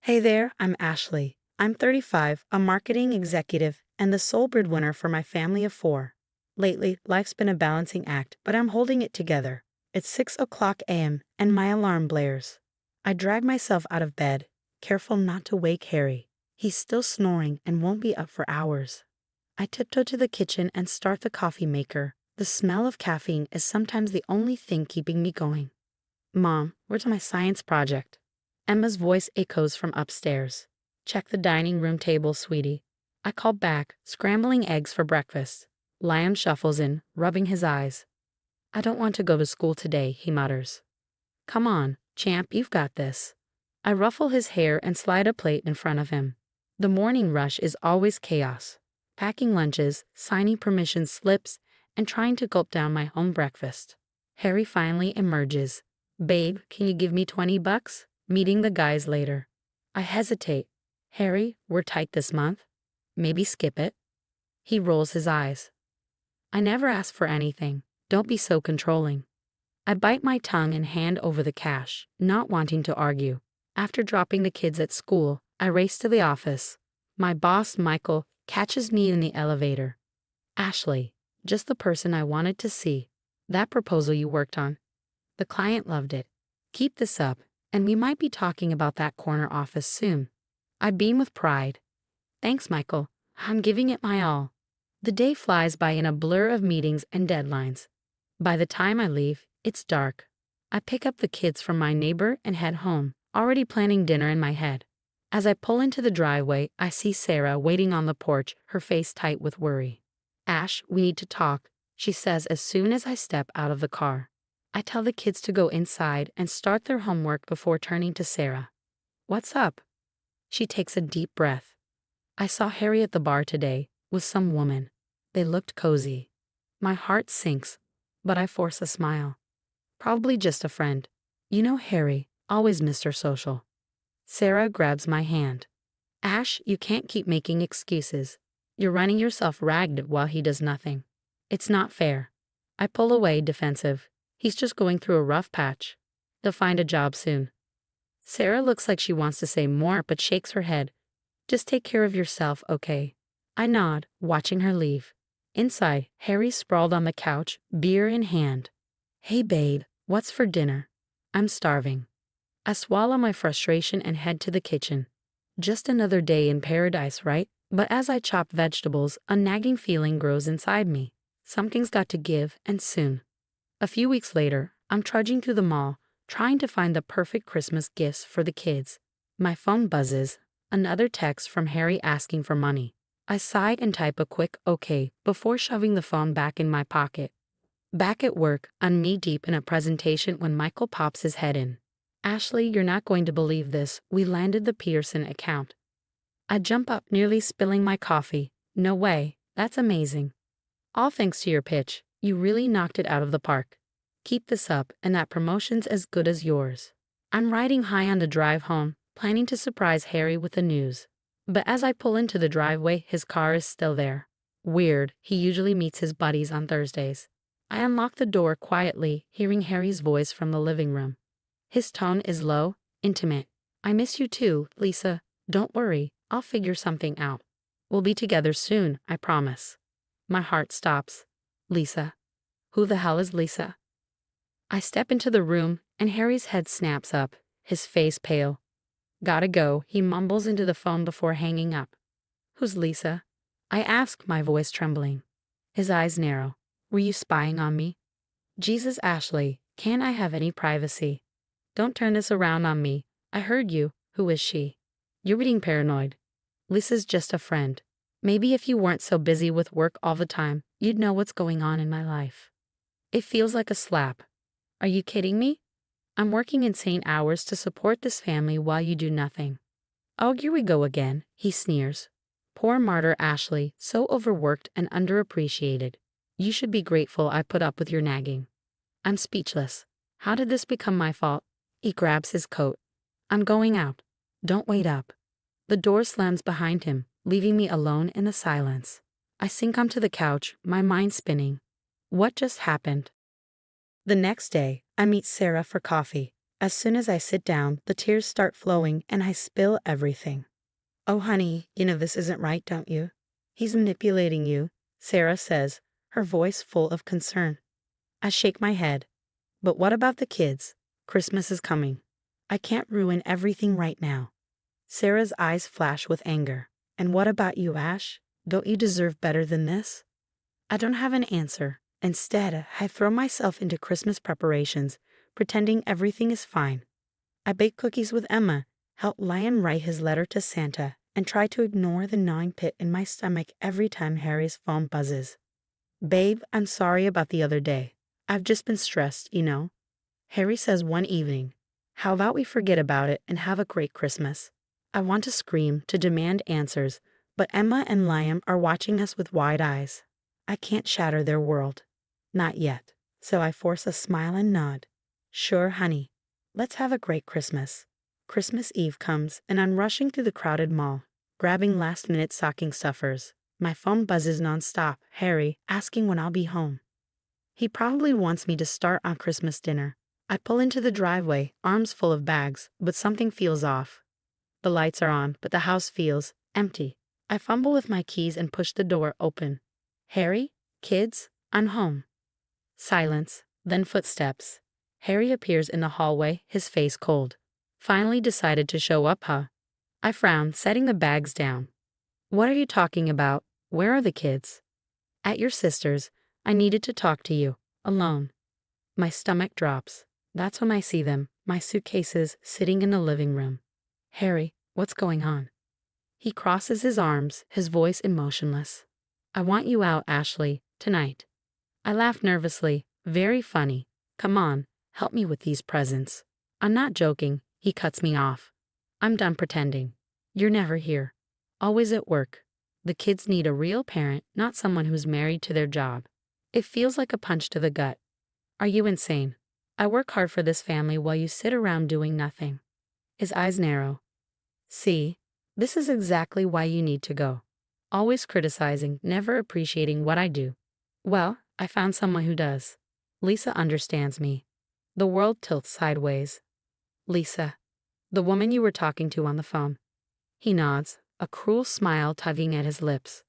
Hey there, I'm Ashley. I'm 35, a marketing executive, and the sole breadwinner for my family of four. Lately, life's been a balancing act, but I'm holding it together. It's 6 o'clock a.m., and my alarm blares. I drag myself out of bed, careful not to wake Harry. He's still snoring and won't be up for hours. I tiptoe to the kitchen and start the coffee maker. The smell of caffeine is sometimes the only thing keeping me going. Mom, where's my science project? Emma's voice echoes from upstairs. Check the dining room table, sweetie. I call back, scrambling eggs for breakfast. Liam shuffles in, rubbing his eyes. I don't want to go to school today, he mutters. Come on, champ, you've got this. I ruffle his hair and slide a plate in front of him. The morning rush is always chaos. Packing lunches, signing permission slips, and trying to gulp down my own breakfast. Harry finally emerges. Babe, can you give me $20? Meeting the guys later. I hesitate. Harry, we're tight this month. Maybe skip it. He rolls his eyes. I never ask for anything. Don't be so controlling. I bite my tongue and hand over the cash, not wanting to argue. After dropping the kids at school, I race to the office. My boss, Michael, catches me in the elevator. Ashley, just the person I wanted to see. That proposal you worked on. The client loved it. Keep this up, and we might be talking about that corner office soon. I beam with pride. Thanks, Michael. I'm giving it my all. The day flies by in a blur of meetings and deadlines. By the time I leave, it's dark. I pick up the kids from my neighbor and head home, already planning dinner in my head. As I pull into the driveway, I see Sarah waiting on the porch, her face tight with worry. Ash, we need to talk, she says as soon as I step out of the car. I tell the kids to go inside and start their homework before turning to Sarah. What's up? She takes a deep breath. I saw Harry at the bar today with some woman. They looked cozy. My heart sinks, but I force a smile. Probably just a friend. You know Harry, always Mr. Social. Sarah grabs my hand. Ash, you can't keep making excuses. You're running yourself ragged while he does nothing. It's not fair. I pull away, defensive. He's just going through a rough patch. He'll find a job soon. Sarah looks like she wants to say more but shakes her head. Just take care of yourself, okay? I nod, watching her leave. Inside, Harry sprawled on the couch, beer in hand. Hey babe, what's for dinner? I'm starving. I swallow my frustration and head to the kitchen. Just another day in paradise, right? But as I chop vegetables, a nagging feeling grows inside me. Something's got to give, and soon. A few weeks later, I'm trudging through the mall, trying to find the perfect Christmas gifts for the kids. My phone buzzes, another text from Harry asking for money. I sigh and type a quick okay before shoving the phone back in my pocket. Back at work, I'm knee-deep in a presentation when Michael pops his head in. Ashley, you're not going to believe this. We landed the Peterson account. I jump up, nearly spilling my coffee. No way, that's amazing. All thanks to your pitch. You really knocked it out of the park. Keep this up, and that promotion's as good as yours. I'm riding high on the drive home, planning to surprise Harry with the news. But as I pull into the driveway, his car is still there. Weird, he usually meets his buddies on Thursdays. I unlock the door quietly, hearing Harry's voice from the living room. His tone is low, intimate. I miss you too, Lisa. Don't worry, I'll figure something out. We'll be together soon, I promise. My heart stops. Lisa. Who the hell is Lisa? I step into the room, and Harry's head snaps up, his face pale. Gotta go, he mumbles into the phone before hanging up. Who's Lisa? I ask, my voice trembling. His eyes narrow. Were you spying on me? Jesus, Ashley, can't I have any privacy? Don't turn this around on me. I heard you. Who is she? You're being paranoid. Lisa's just a friend. Maybe if you weren't so busy with work all the time, you'd know what's going on in my life. It feels like a slap. Are you kidding me? I'm working insane hours to support this family while you do nothing. Oh, here we go again, he sneers. Poor martyr Ashley, so overworked and underappreciated. You should be grateful I put up with your nagging. I'm speechless. How did this become my fault? He grabs his coat. I'm going out. Don't wait up. The door slams behind him, leaving me alone in the silence. I sink onto the couch, my mind spinning. What just happened? The next day, I meet Sarah for coffee. As soon as I sit down, the tears start flowing and I spill everything. Oh, honey, you know this isn't right, don't you? He's manipulating you, Sarah says, her voice full of concern. I shake my head. But what about the kids? Christmas is coming. I can't ruin everything right now. Sarah's eyes flash with anger. And what about you, Ash? Don't you deserve better than this? I don't have an answer. Instead, I throw myself into Christmas preparations, pretending everything is fine. I bake cookies with Emma, help Lion write his letter to Santa, and try to ignore the gnawing pit in my stomach every time Harry's phone buzzes. Babe, I'm sorry about the other day. I've just been stressed, you know. Harry says one evening, how about we forget about it and have a great Christmas? I want to scream, to demand answers, but Emma and Liam are watching us with wide eyes. I can't shatter their world. Not yet. So I force a smile and nod. Sure, honey. Let's have a great Christmas. Christmas Eve comes, and I'm rushing through the crowded mall, grabbing last-minute stocking stuffers. My phone buzzes nonstop, Harry asking when I'll be home. He probably wants me to start on Christmas dinner. I pull into the driveway, arms full of bags, but something feels off. The lights are on, but the house feels empty. I fumble with my keys and push the door open. Harry? Kids? I'm home. Silence, then footsteps. Harry appears in the hallway, his face cold. Finally decided to show up, huh? I frown, setting the bags down. What are you talking about? Where are the kids? At your sister's. I needed to talk to you. Alone. My stomach drops. That's when I see them, my suitcases sitting in the living room. Harry, what's going on? He crosses his arms, his voice emotionless. I want you out, Ashley, tonight. I laugh nervously. Very funny. Come on, help me with these presents. I'm not joking. He cuts me off. I'm done pretending. You're never here. Always at work. The kids need a real parent, not someone who's married to their job. It feels like a punch to the gut. Are you insane? I work hard for this family while you sit around doing nothing. His eyes narrow. See, this is exactly why you need to go. Always criticizing, never appreciating what I do. Well, I found someone who does. Lisa understands me. The world tilts sideways. Lisa, the woman you were talking to on the phone. He nods, a cruel smile tugging at his lips.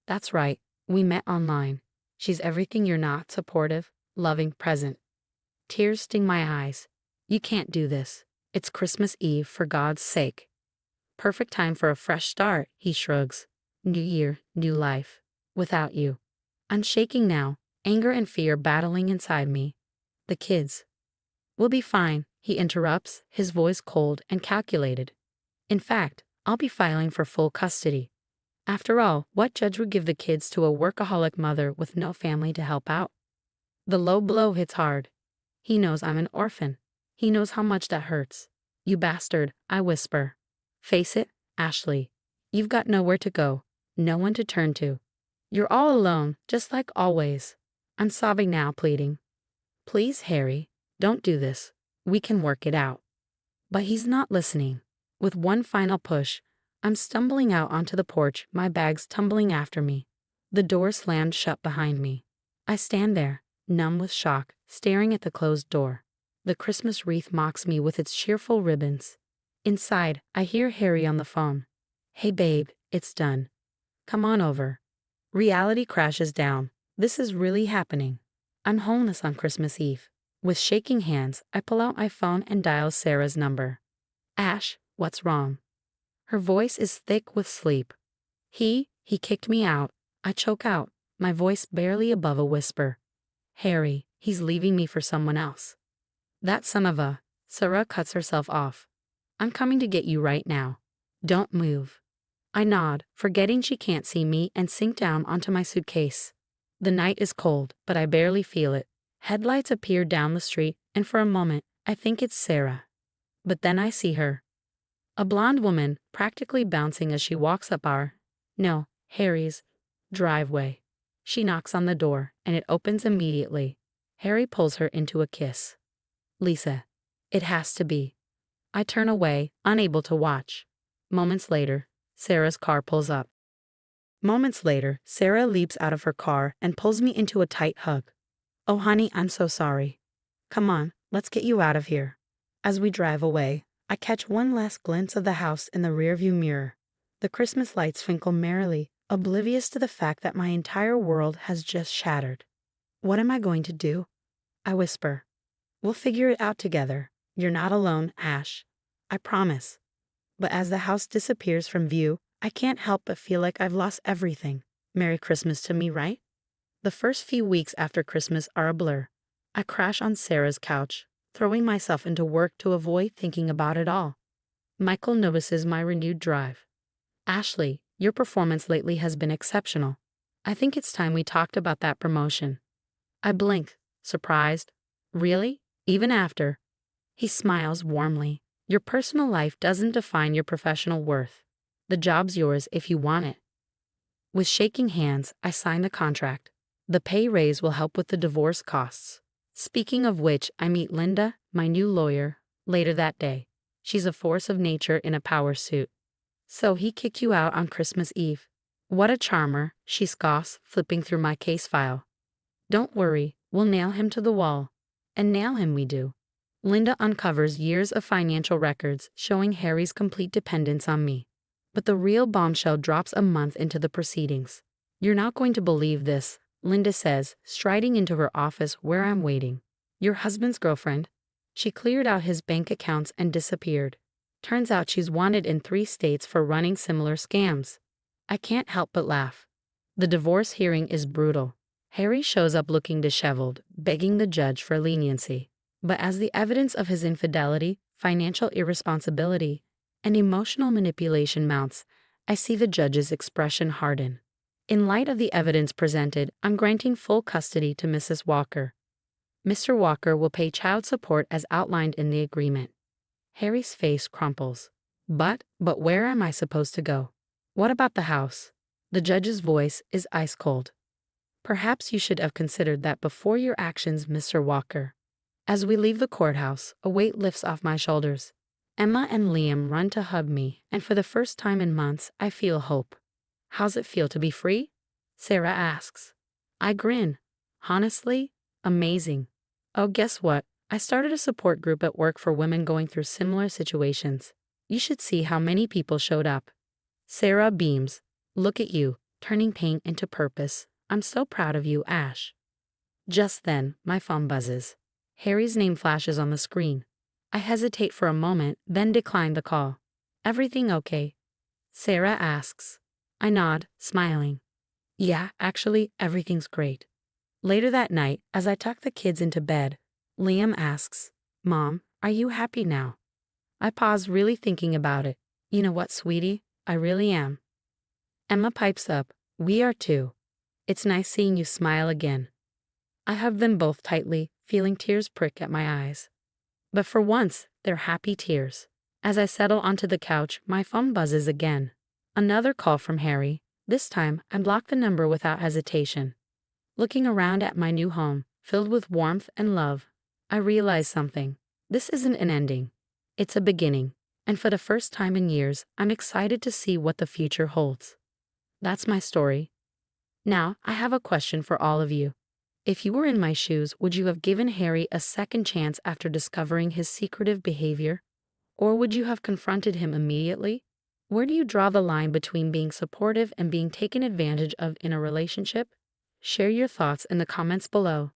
That's right, we met online. She's everything you're not, supportive, loving, present. Tears sting my eyes. You can't do this. It's Christmas Eve, for God's sake. Perfect time for a fresh start, he shrugs. New year, new life. Without you. I'm shaking now, anger and fear battling inside me. The kids. We'll be fine, he interrupts, his voice cold and calculated. In fact, I'll be filing for full custody. After all, what judge would give the kids to a workaholic mother with no family to help out? The low blow hits hard. He knows I'm an orphan. He knows how much that hurts. You bastard, I whisper. Face it, Ashley. You've got nowhere to go, no one to turn to. You're all alone, just like always. I'm sobbing now, pleading. Please, Harry, don't do this. We can work it out. But he's not listening. With one final push, I'm stumbling out onto the porch, my bags tumbling after me. The door slammed shut behind me. I stand there, numb with shock, staring at the closed door. The Christmas wreath mocks me with its cheerful ribbons. Inside, I hear Harry on the phone. Hey babe, it's done. Come on over. Reality crashes down. This is really happening. I'm homeless on Christmas Eve. With shaking hands, I pull out my phone and dial Sarah's number. Ash, what's wrong? Her voice is thick with sleep. He kicked me out. I choke out, my voice barely above a whisper. Harry, he's leaving me for someone else. That son of a... Sarah cuts herself off. I'm coming to get you right now. Don't move. I nod, forgetting she can't see me, and sink down onto my suitcase. The night is cold, but I barely feel it. Headlights appear down the street, and for a moment, I think it's Sarah. But then I see her. A blonde woman, practically bouncing as she walks up Harry's, driveway. She knocks on the door, and it opens immediately. Harry pulls her into a kiss. Lisa, it has to be. I turn away, unable to watch. Moments later, Sarah's car pulls up. Moments later, Sarah leaps out of her car and pulls me into a tight hug. Oh honey, I'm so sorry. Come on, let's get you out of here. As we drive away, I catch one last glimpse of the house in the rearview mirror. The Christmas lights twinkle merrily, oblivious to the fact that my entire world has just shattered. What am I going to do? I whisper. We'll figure it out together. You're not alone, Ash. I promise. But as the house disappears from view, I can't help but feel like I've lost everything. Merry Christmas to me, right? The first few weeks after Christmas are a blur. I crash on Sarah's couch, throwing myself into work to avoid thinking about it all. Michael notices my renewed drive. Ashley, your performance lately has been exceptional. I think it's time we talked about that promotion. I blink, surprised. Really? Even after? He smiles warmly. Your personal life doesn't define your professional worth. The job's yours if you want it. With shaking hands, I sign the contract. The pay raise will help with the divorce costs. Speaking of which, I meet Linda, my new lawyer, later that day. She's a force of nature in a power suit. So he kicked you out on Christmas Eve. What a charmer, she scoffs, flipping through my case file. Don't worry, we'll nail him to the wall. And nail him we do. Linda uncovers years of financial records showing Harry's complete dependence on me. But the real bombshell drops a month into the proceedings. You're not going to believe this, Linda says, striding into her office where I'm waiting. Your husband's girlfriend? She cleared out his bank accounts and disappeared. Turns out she's wanted in 3 states for running similar scams. I can't help but laugh. The divorce hearing is brutal. Harry shows up looking disheveled, begging the judge for leniency. But as the evidence of his infidelity, financial irresponsibility, and emotional manipulation mounts, I see the judge's expression harden. In light of the evidence presented, I'm granting full custody to Mrs. Walker. Mr. Walker will pay child support as outlined in the agreement. Harry's face crumples. But where am I supposed to go? What about the house? The judge's voice is ice cold. Perhaps you should have considered that before your actions, Mr. Walker. As we leave the courthouse, a weight lifts off my shoulders. Emma and Liam run to hug me, and for the first time in months, I feel hope. How's it feel to be free? Sarah asks. I grin. Honestly, amazing. Oh, guess what? I started a support group at work for women going through similar situations. You should see how many people showed up. Sarah beams. Look at you, turning pain into purpose. I'm so proud of you, Ash. Just then, my phone buzzes. Harry's name flashes on the screen. I hesitate for a moment, then decline the call. Everything okay? Sarah asks. I nod, smiling. Yeah, actually, everything's great. Later that night, as I tuck the kids into bed, Liam asks, Mom, are you happy now? I pause, really thinking about it. You know what, sweetie? I really am. Emma pipes up. We are too. It's nice seeing you smile again. I hug them both tightly, feeling tears prick at my eyes. But for once, they're happy tears. As I settle onto the couch, my phone buzzes again. Another call from Harry. This time, I block the number without hesitation. Looking around at my new home, filled with warmth and love, I realize something. This isn't an ending. It's a beginning. And for the first time in years, I'm excited to see what the future holds. That's my story. Now, I have a question for all of you. If you were in my shoes, would you have given Harry a second chance after discovering his secretive behavior? Or would you have confronted him immediately? Where do you draw the line between being supportive and being taken advantage of in a relationship? Share your thoughts in the comments below.